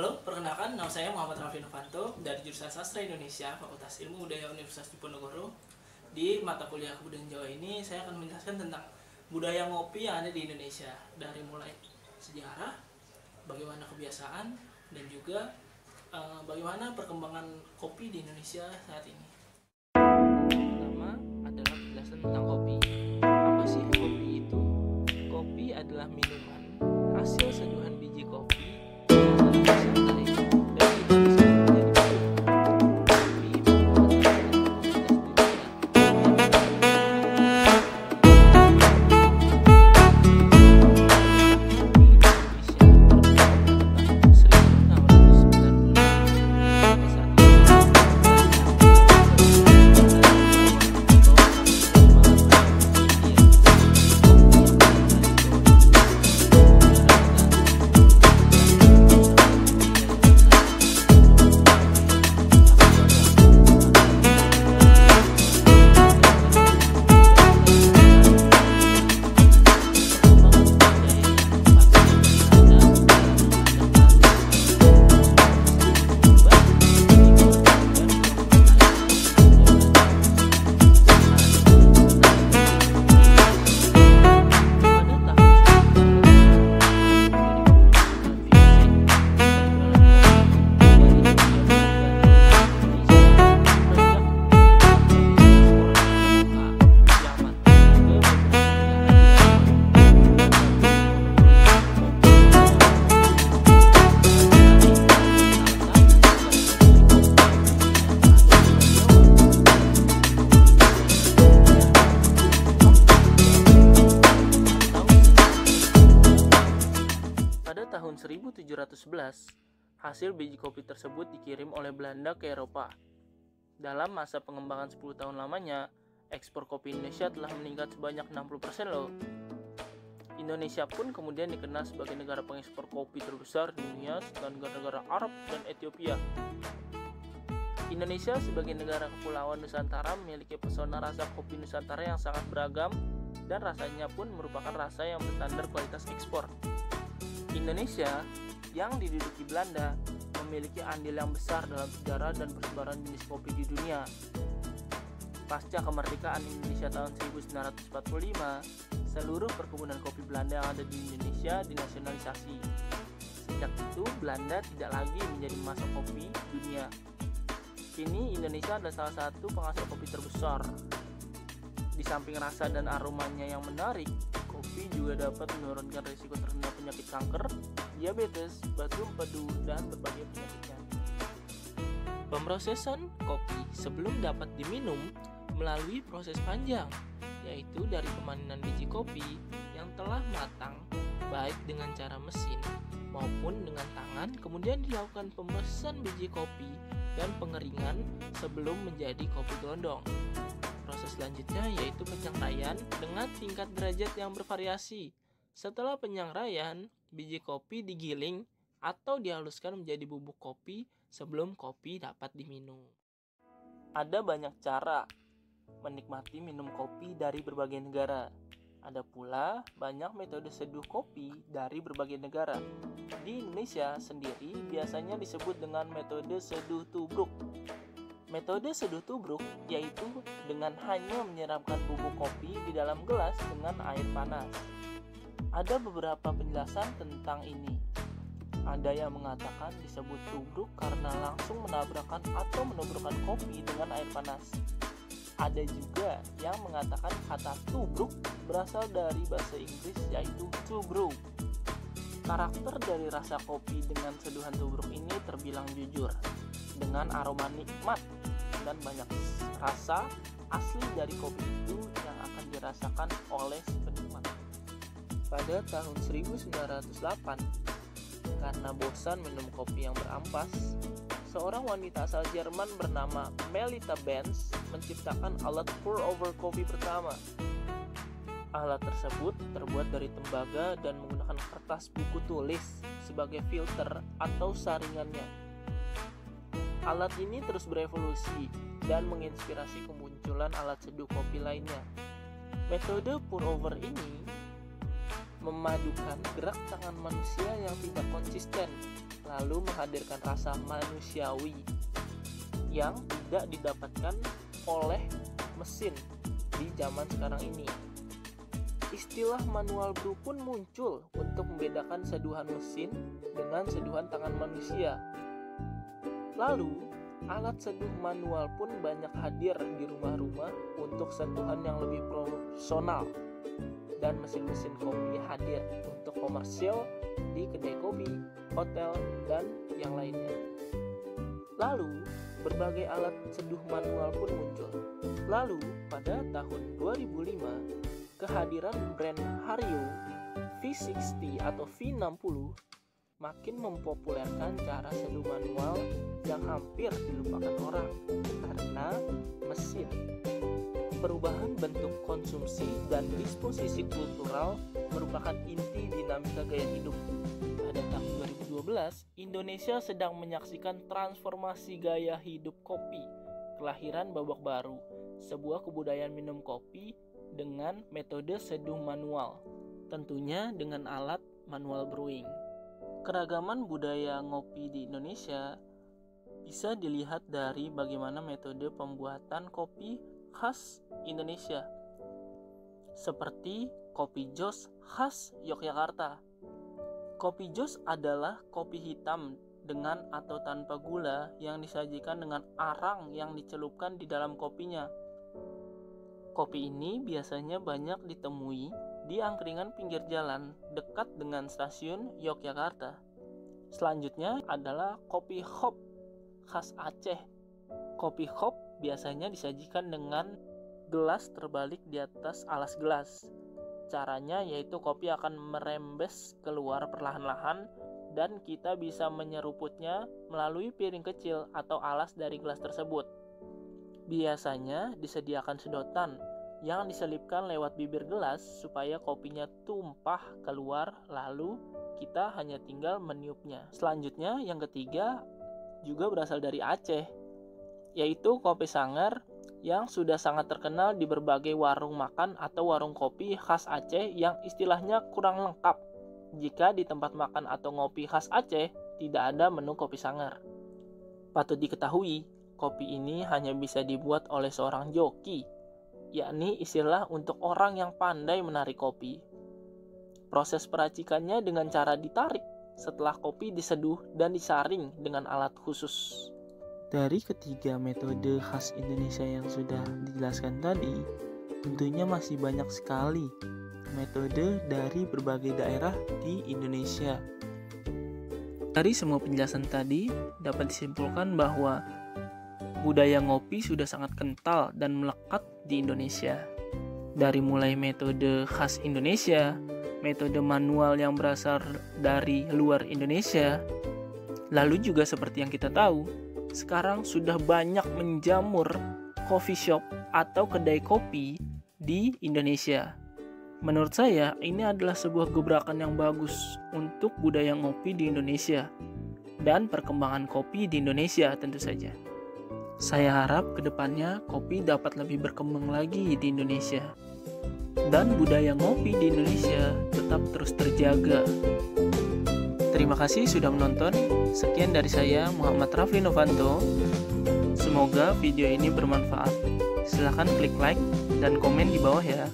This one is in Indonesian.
Halo, perkenalkan nama saya Muhammad Raffi Novanto dari jurusan Sastra Indonesia, Fakultas Ilmu Budaya Universitas Diponegoro. Di mata kuliah Kebudayaan Jawa ini, saya akan menjelaskan tentang budaya ngopi yang ada di Indonesia, dari mulai sejarah, bagaimana kebiasaan, dan juga bagaimana perkembangan kopi di Indonesia saat ini. Pertama adalah penjelasan tentang kopi. Apa sih kopi itu? Kopi adalah minuman hasil seduhan biji kopi tahun 1711, hasil biji kopi tersebut dikirim oleh Belanda ke Eropa. Dalam masa pengembangan 10 tahun lamanya, ekspor kopi Indonesia telah meningkat sebanyak 60% loh. Indonesia pun kemudian dikenal sebagai negara pengekspor kopi terbesar di dunia setelah negara-negara Arab dan Ethiopia. Indonesia sebagai negara kepulauan Nusantara memiliki pesona rasa kopi Nusantara yang sangat beragam dan rasanya pun merupakan rasa yang berstandar kualitas ekspor. Indonesia yang diduduki Belanda memiliki andil yang besar dalam sejarah dan persebaran jenis kopi di dunia. Pasca kemerdekaan Indonesia tahun 1945, seluruh perkebunan kopi Belanda yang ada di Indonesia dinasionalisasi. Sejak itu, Belanda tidak lagi menjadi pemasok kopi dunia. Kini Indonesia adalah salah satu penghasil kopi terbesar. Di samping rasa dan aromanya yang menarik, kopi juga dapat menurunkan risiko terkena penyakit kanker, diabetes, batu empedu, dan berbagai penyakitnya. Pemrosesan kopi sebelum dapat diminum melalui proses panjang, yaitu dari pemanenan biji kopi yang telah matang, baik dengan cara mesin maupun dengan tangan, kemudian dilakukan pemrosesan biji kopi dan pengeringan sebelum menjadi kopi gelondong. Proses selanjutnya yaitu penyangrai dengan tingkat derajat yang bervariasi. Setelah penyangrai, biji kopi digiling atau dihaluskan menjadi bubuk kopi sebelum kopi dapat diminum. Ada banyak cara menikmati minum kopi dari berbagai negara. Ada pula banyak metode seduh kopi dari berbagai negara. Di Indonesia sendiri biasanya disebut dengan metode seduh tubruk. Metode seduh tubruk yaitu dengan hanya menyiramkan bubuk kopi di dalam gelas dengan air panas. Ada beberapa penjelasan tentang ini. Ada yang mengatakan disebut tubruk karena langsung menabrakkan atau menubrukkan kopi dengan air panas. Ada juga yang mengatakan kata tubruk berasal dari bahasa Inggris yaitu to brew. Karakter dari rasa kopi dengan seduhan tubruk ini terbilang jujur, dengan aroma nikmat dan banyak rasa asli dari kopi itu yang akan dirasakan oleh si penikmat. Pada tahun 1908, karena bosan minum kopi yang berampas, seorang wanita asal Jerman bernama Melita Benz menciptakan alat pour over kopi pertama. Alat tersebut terbuat dari tembaga dan menggunakan kertas buku tulis sebagai filter atau saringannya. Alat ini terus berevolusi dan menginspirasi kemunculan alat seduh kopi lainnya. Metode pour over ini memadukan gerak tangan manusia yang tidak konsisten, lalu menghadirkan rasa manusiawi yang tidak didapatkan oleh mesin di zaman sekarang ini. Istilah manual brew pun muncul untuk membedakan seduhan mesin dengan seduhan tangan manusia. Lalu, alat seduh manual pun banyak hadir di rumah-rumah untuk sentuhan yang lebih profesional. Dan mesin-mesin kopi hadir untuk komersil di kedai kopi, hotel, dan yang lainnya. Lalu, berbagai alat seduh manual pun muncul. Lalu, pada tahun 2005, kehadiran brand Hario V60 atau V60 makin mempopulerkan cara seduh manual yang hampir dilupakan orang karena mesin. Perubahan bentuk konsumsi dan disposisi kultural merupakan inti dinamika gaya hidup. Pada tahun 2012, Indonesia sedang menyaksikan transformasi gaya hidup kopi, kelahiran babak baru, sebuah kebudayaan minum kopi dengan metode seduh manual, tentunya dengan alat manual brewing. Keragaman budaya ngopi di Indonesia bisa dilihat dari bagaimana metode pembuatan kopi khas Indonesia, seperti kopi jos khas Yogyakarta. Kopi jos adalah kopi hitam dengan atau tanpa gula yang disajikan dengan arang yang dicelupkan di dalam kopinya. Kopi ini biasanya banyak ditemui di angkringan pinggir jalan dekat dengan stasiun Yogyakarta. Selanjutnya adalah kopi hop khas Aceh. Kopi hop biasanya disajikan dengan gelas terbalik di atas alas gelas. Caranya yaitu kopi akan merembes keluar perlahan-lahan dan kita bisa menyeruputnya melalui piring kecil atau alas dari gelas tersebut. Biasanya disediakan sedotan yang diselipkan lewat bibir gelas supaya kopinya tumpah keluar, lalu kita hanya tinggal meniupnya. Selanjutnya yang ketiga juga berasal dari Aceh, yaitu kopi Sanger yang sudah sangat terkenal di berbagai warung makan atau warung kopi khas Aceh yang istilahnya kurang lengkap jika di tempat makan atau ngopi khas Aceh tidak ada menu kopi Sanger. Patut diketahui, kopi ini hanya bisa dibuat oleh seorang joki, yakni istilah untuk orang yang pandai menarik kopi. Proses peracikannya dengan cara ditarik setelah kopi diseduh dan disaring dengan alat khusus. Dari ketiga metode khas Indonesia yang sudah dijelaskan tadi, tentunya masih banyak sekali metode dari berbagai daerah di Indonesia. Dari semua penjelasan tadi, dapat disimpulkan bahwa budaya ngopi sudah sangat kental dan melekat di Indonesia. Dari mulai metode khas Indonesia, metode manual yang berasal dari luar Indonesia, lalu juga seperti yang kita tahu, sekarang sudah banyak menjamur coffee shop atau kedai kopi di Indonesia. Menurut saya, ini adalah sebuah gebrakan yang bagus untuk budaya ngopi di Indonesia dan perkembangan kopi di Indonesia tentu saja. Saya harap kedepannya kopi dapat lebih berkembang lagi di Indonesia dan budaya ngopi di Indonesia tetap terus terjaga. Terima kasih sudah menonton. Sekian dari saya, Muhammad Rafli Novanto. Semoga video ini bermanfaat. Silahkan klik like dan komen di bawah ya.